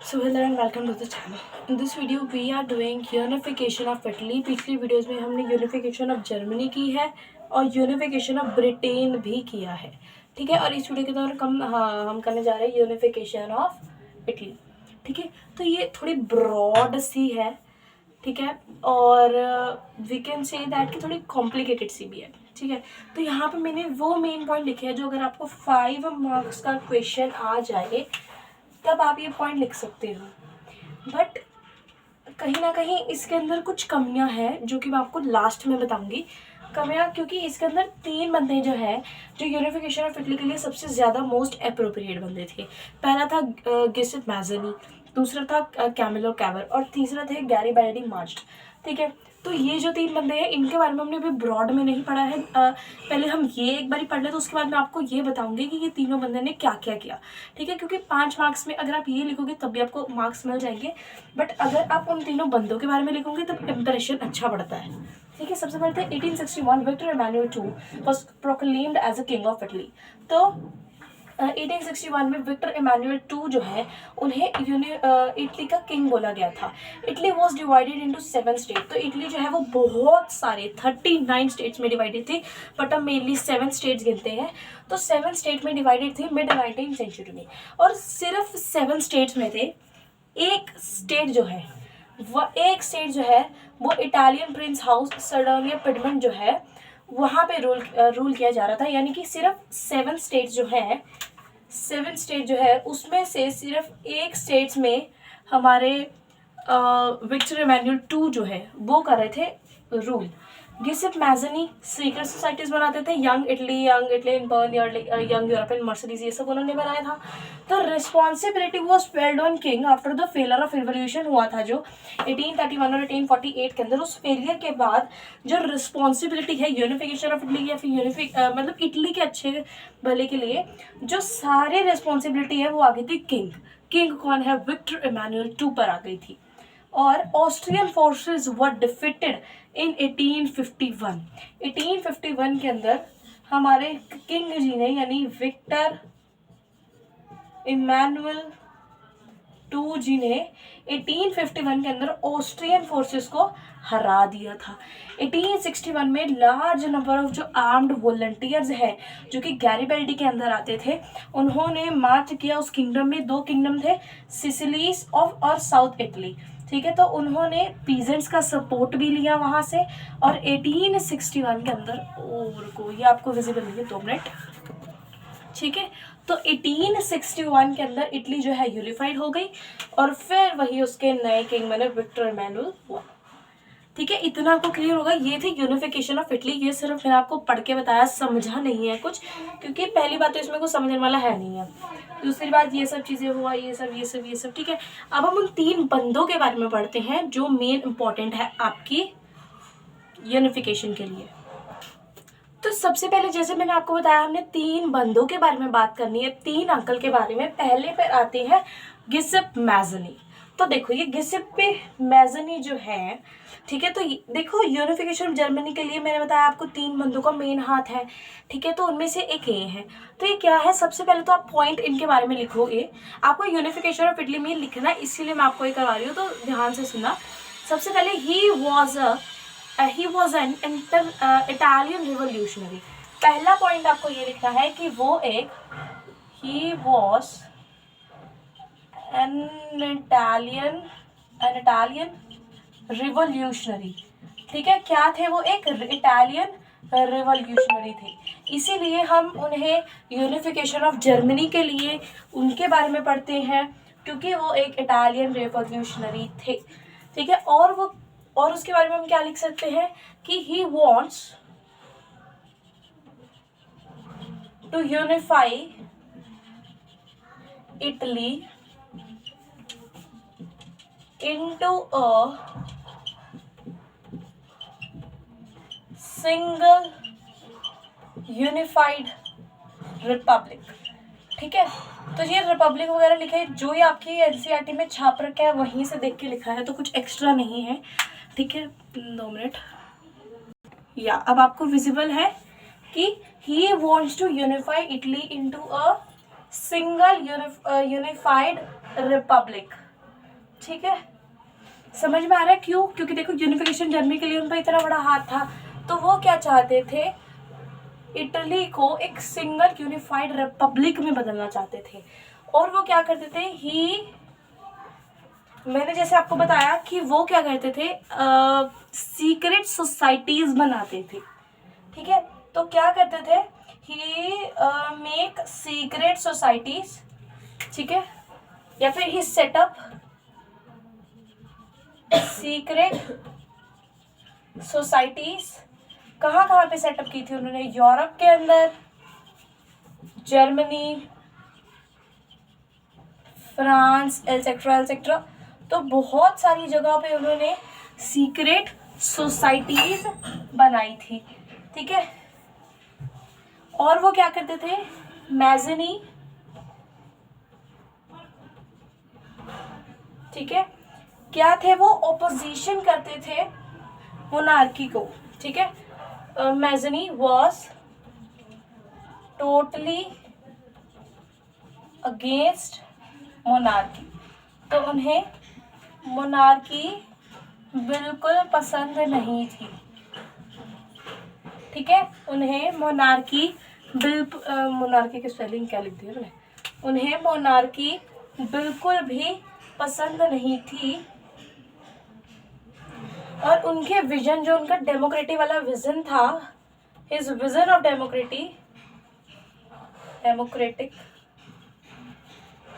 So hello and welcome to the channel. In this video we are doing unification of Italy. पिछली videos में हमने unification of Germany की है और unification of Britain भी किया है, ठीक है। और इस वीडियो के दौरान हम करने जा रहे हैं यूनिफिकेशन ऑफ इटली, ठीक है। तो ये थोड़ी ब्रॉड सी है, ठीक है, और वी कैन से दैट कि थोड़ी कॉम्प्लिकेटेड सी भी है, ठीक है। तो यहाँ पे मैंने वो मेन पॉइंट लिखे हैं जो अगर आपको 5 मार्क्स का क्वेश्चन आ जाए तब आप ये पॉइंट लिख सकते हो। बट कहीं ना कहीं इसके अंदर कुछ कमियां हैं जो कि मैं आपको लास्ट में बताऊंगी। कमियां क्योंकि इसके अंदर 3 बंदे जो है जो यूनिफिकेशन ऑफ इटली के लिए सबसे ज़्यादा मोस्ट अप्रोप्रिएट बंदे थे। पहला था गिसेप मैज़नी, दूसरा था कैमिलो कैवर और तीसरा थे गैरिबाल्डी मार्च, ठीक है। तो ये जो 3 बंदे हैं इनके बारे में हमने अभी ब्रॉड में नहीं पढ़ा है। पहले हम ये एक बार पढ़ ले तो उसके बाद मैं आपको ये बताऊंगी कि ये तीनों बंदे ने क्या क्या किया, ठीक है। क्योंकि 5 मार्क्स में अगर आप ये लिखोगे तब भी आपको मार्क्स मिल जाएंगे, बट अगर आप उन तीनों बंदों के बारे में लिखोगे तब इंप्रेशन अच्छा बढ़ता है, ठीक है। सबसे पहले थे 1861 Victor Emmanuel II was proclaimed as a king of Italy. तो 1861 में विक्टर इमैनुअल II जो है उन्हें इटली का किंग बोला गया था। Italy was divided into 7 state. तो इटली जो है वो बहुत सारे 39 स्टेट्स में डिवाइडेड थी, बट हम मेनली 7 स्टेट्स गिनते हैं। तो 7 स्टेट में डिवाइडेड थी मिड 19th सेंचुरी में, और सिर्फ 7 स्टेट्स में थे। एक स्टेट जो है वो इटालियन प्रिंस हाउस सर्डानिया पिडमंट जो है वहाँ पे रूल किया जा रहा था। यानी कि सिर्फ 7 स्टेट जो है उसमें से सिर्फ एक स्टेट्स में हमारे विक्टर इमैनुअल II जो है वो कर रहे थे रूल। गिसेप मैज़नी सीक्रेट सोसाइटीज बनाते थे, young Italy in burn, young Europe in Mercedes, ये सब उन्होंने बनाया था। तो responsibility was failed on king after the failure of revolution हुआ था जो 1831 और 1848 के अंदर। उस फेलियर के बाद जो रिस्पॉन्सिबिलिटी है यूनिफिकेशन ऑफ इटली या फिर मतलब इटली के अच्छे भले के लिए जो सारी रिस्पॉन्सिबिलिटी है वो आ गई थी किंग कौन है, विक्टर इमैनुअल II पर आ गई थी। और ऑस्ट्रियन फोर्सेस वर डिफीटेड इन 1851। 1851 के अंदर हमारे किंग जी ने यानी विक्टर इमैनुअल II जी ने 1851 के अंदर ऑस्ट्रियन फोर्सेस को हरा दिया था। 1861 में लार्ज नंबर ऑफ जो आर्म्ड वॉलंटियर्स है जो कि गैरिबाल्डी के अंदर आते थे, उन्होंने मार्च किया उस किंगडम में। 2 किंगडम थे, सिसिलीज और साउथ इटली, ठीक है। तो उन्होंने पीजेंट्स का सपोर्ट भी लिया वहाँ से। और 1861 के अंदर ये आपको विजिबल नहीं है, 2 मिनट, ठीक है। तो 1861 के अंदर इटली जो है यूनिफाइड हो गई और फिर वही उसके नए किंग बने विक्टर इमैनुअल हुआ, ठीक है। इतना आपको क्लियर होगा। ये थी यूनिफिकेशन ऑफ इटली। ये सिर्फ मैंने आपको पढ़ के बताया, समझा नहीं है कुछ, क्योंकि पहली बात तो इसमें कुछ समझने वाला है नहीं है। दूसरी बात ये सब चीज़ें हुआ, ये सब, ठीक है। अब हम उन 3 बंदों के बारे में पढ़ते हैं जो मेन इंपॉर्टेंट है आपकी यूनिफिकेशन के लिए। तो सबसे पहले जैसे मैंने आपको बताया हमने 3 बंदों के बारे में बात करनी है, 3 अंकल के बारे में। पहले पर आते हैं गिसेप मैज़नी। तो देखो ये गिसेप मैज़नी जो है, ठीक है। तो देखो यूनिफिकेशन ऑफ जर्मनी के लिए मैंने बताया आपको 3 बंदों का मेन हाथ है, ठीक है। तो उनमें से एक ये है। तो ये क्या है, सबसे पहले तो आप पॉइंट इनके बारे में लिखोगे। आपको यूनिफिकेशन ऑफ इटली में लिखना है, इसीलिए मैं आपको ये करवा रही हूँ, तो ध्यान से सुनना। सबसे पहले he was an Italian revolutionary. पहला पॉइंट आपको ये लिखना है कि वो एक he was an Italian revolutionary, ठीक है। क्या थे वो, एक इटालियन रिवोल्यूशनरी थे। इसीलिए हम उन्हें यूनिफिकेशन ऑफ जर्मनी के लिए उनके बारे में पढ़ते हैं, क्योंकि वो एक इटालियन रिवोल्यूशनरी थे, ठीक है। और उसके बारे में हम क्या लिख सकते हैं कि he wants to unify Italy into a single unified republic, ठीक है। तो ये रिपब्लिक वगैरह लिखा है जो ये आपकी एनसीईआरटी में छाप रखा है, वहीं से देख के लिखा है, तो कुछ एक्स्ट्रा नहीं है, ठीक है। 2 मिनट। या अब आपको विजिबल है कि he wants to unify Italy into a single unified republic, ठीक है, समझ में आ रहा है क्यों? क्योंकि देखो यूनिफिकेशन जर्मनी के लिए उनका इतना बड़ा हाथ था, तो वो क्या चाहते थे, इटली को एक सिंगल यूनिफाइड रिपब्लिक में बदलना चाहते थे। और वो क्या करते थे, मैंने जैसे आपको बताया कि वो क्या करते थे, सीक्रेट सोसाइटीज बनाते थे। ठीक है, तो क्या करते थे, ही मेक सीक्रेट सोसाइटीज, ठीक है, या फिर ही सेटअप सीक्रेट सोसाइटीज। कहाँ कहाँ पे सेटअप की थी उन्होंने? यूरोप के अंदर, जर्मनी, फ्रांस, एटसेट्रा एटसेट्रा। तो बहुत सारी जगह पे उन्होंने सीक्रेट सोसाइटीज बनाई थी। ठीक है, और वो क्या करते थे, मैजनी, ठीक है, क्या थे वो, ओपोजिशन करते थे मोनार्की को। ठीक है, Mazzini was totally against monarchy. तो उन्हें मोनार्की बिल्कुल पसंद नहीं थी। ठीक है, उन्हें मोनार्की मोनार्की की स्पेलिंग क्या लिख दी है, उन्हें मोनार्की बिल्कुल भी पसंद नहीं थी। और उनके विजन, जो उनका डेमोक्रेटी वाला विजन था, his vision of democratic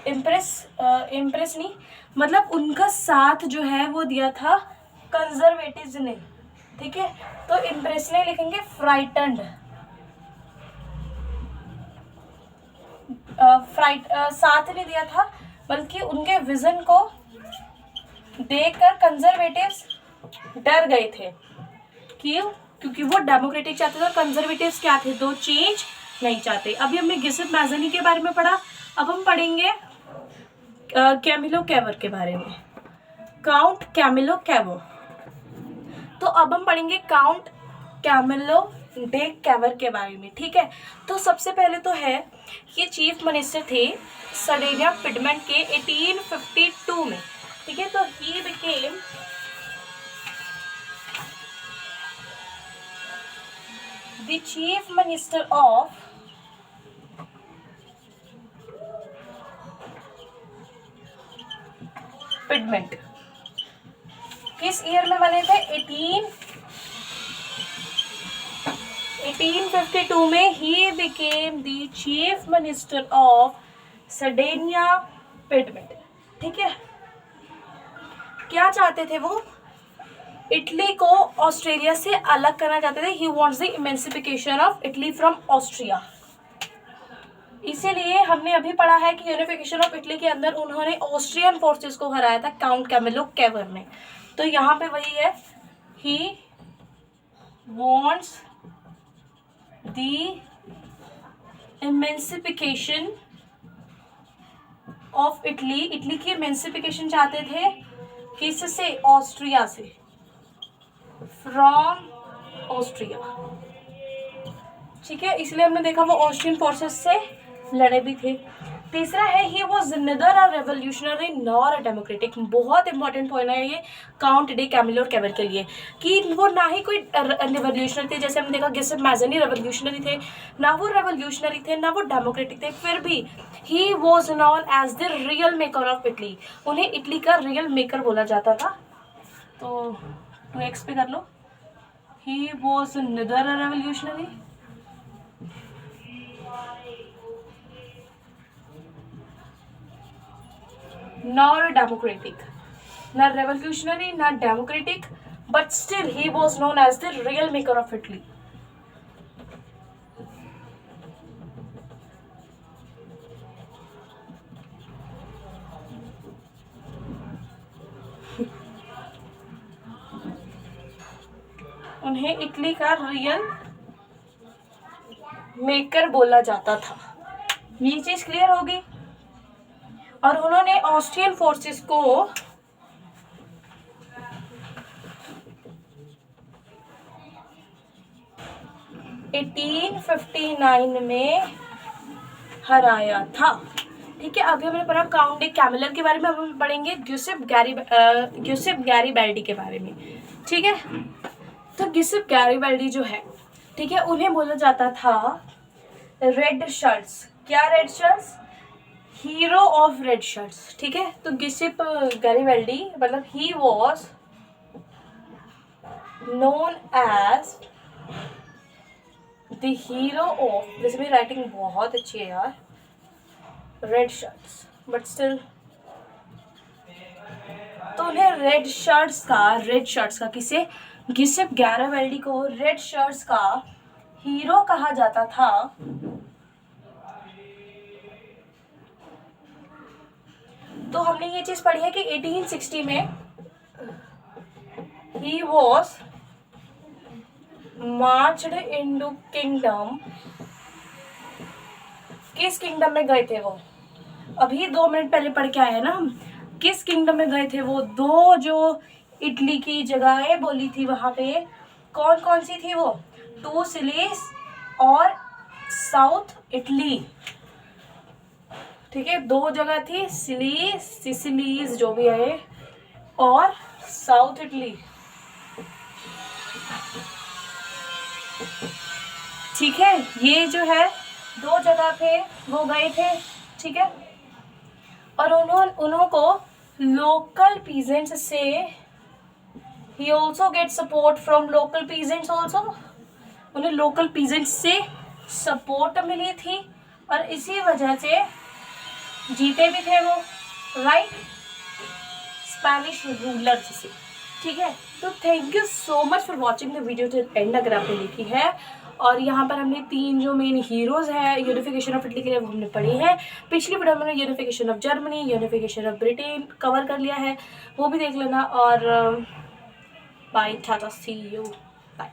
impress नहीं, मतलब उनका साथ जो है वो दिया था कंजर्वेटिव्स ने। ठीक है, तो इम्प्रेस नहीं लिखेंगे, फ्राइटन्ड, साथ नहीं दिया था, बल्कि उनके विजन को देखकर कंजर्वेटिव्स डर गए थे। क्यों? क्योंकि वो डेमोक्रेटिक चाहते थे और कंजर्वेटिव्स क्या थे, दो चेंज नहीं चाहते। अभी हमने गिसेप मैज़नी के बारे में पढ़ा, अब हम पढ़ेंगे कैमिलो कैवर के बारे में, काउंट कैमिलो कैवर। तो अब हम पढ़ेंगे काउंट कैमिलो डे कैवर के बारे में। ठीक है, तो सबसे पहले तो है, ये चीफ मिनिस्टर थे सर्डेनिया पिडमेंट के 1852 में। ठीक है, तो he became the chief minister of Piedmont. किस ईयर में बने थे? 1852 में he became the chief minister of Sardinia Piedmont. ठीक है, क्या चाहते थे वो? इटली को ऑस्ट्रेलिया से अलग करना चाहते थे। He wants the emancipation of Italy from Austria. इसीलिए हमने अभी पढ़ा है कि यूनिफिकेशन ऑफ इटली के अंदर उन्होंने ऑस्ट्रियन फोर्सेस को हराया था काउंट कैमिलो कैवर ने। तो यहाँ पे वही है, he wants the emancipation of Italy. Italy की इमेंसिफिकेशन चाहते थे, किससे? ऑस्ट्रिया से, फ्रॉम ऑस्ट्रिया। ठीक है, इसलिए हमने देखा वो ऑस्ट्रियन फोर्सेस से लड़े भी थे। तीसरा है, he was neither a revolutionary nor a democratic. बहुत इंपॉर्टेंट पॉइंट है ये काउंट डे कैमिलो कैवर के लिए, कि वो ना ही कोई रेवोल्यूशनरी थे, जैसे हमने देखा गिसेप मैज़नी रेवोल्यूशनरी थे, ना वो रेवोल्यूशनरी थे, ना वो डेमोक्रेटिक थे, फिर भी he was known as the real maker of Italy. उन्हें इटली का रियल मेकर बोला जाता था। तो 2x पे कर लो, he was neither a revolutionary nor democratic, not revolutionary, not democratic, but still he was known as the real maker of Italy. उन्हें इटली का रियल मेकर बोला जाता था। ये चीज क्लियर होगी। और उन्होंने ऑस्ट्रियन फोर्सेस को 1859 में हराया था। ठीक है, अभी हमने पढ़ा काउंट डे कैमिलर के बारे में, अब हम पढ़ेंगे गिउसेप गैरीबल्डी के बारे में। ठीक है, तो गिउसेप गैरीबल्डी जो है, ठीक है, उन्हें बोला जाता था रेड शर्ट्स। क्या red shirts? Hero of red shirts. ठीक है, तो गिउसेप गैरीबल्डी मतलब he was known as the hero of, वैसे मेरी राइटिंग बहुत अच्छी है यार, रेड शर्ट्स, बट स्टिल, तो उन्हें रेड शर्ट्स का किसे, गिउसेप गैरीबल्डी को रेड शर्ट्स का हीरो कहा जाता था। तो हमने ये चीज पढ़ी है कि 1860 में he was marched into kingdom. किस किंगडम में गए थे वो? अभी 2 मिनट पहले पढ़ के आए हैं ना हम। किस किंगडम में गए थे वो? 2 जो इटली की जगहें बोली थी वहां पे, कौन कौन सी थी वो? 2 सिलीज और साउथ इटली। ठीक है, 2 जगह थी, सिसिलीज जो भी है, और साउथ इटली। ठीक है, ये जो है 2 जगह पे वो गए थे। ठीक है, और उनको लोकल पीजेंट्स से, he also get support from local peasants also, उन्हें लोकल पीजेंट्स से सपोर्ट मिली थी और इसी वजह से जीते भी थे वो, राइट, स्पेनिश रूलर्स से। ठीक है, तो thank you so much for watching the video till and अगर आपने देखी है। और यहाँ पर हमने 3 जो मेन हीरोज़ हैं यूनिफिकेशन ऑफ इटली के लिए वो हमने पढ़ी है। पिछली वीडियो में हमने unification of Germany, unification of Britain cover कर लिया है, वो भी देख लेना। और bye, tata, see you, bye.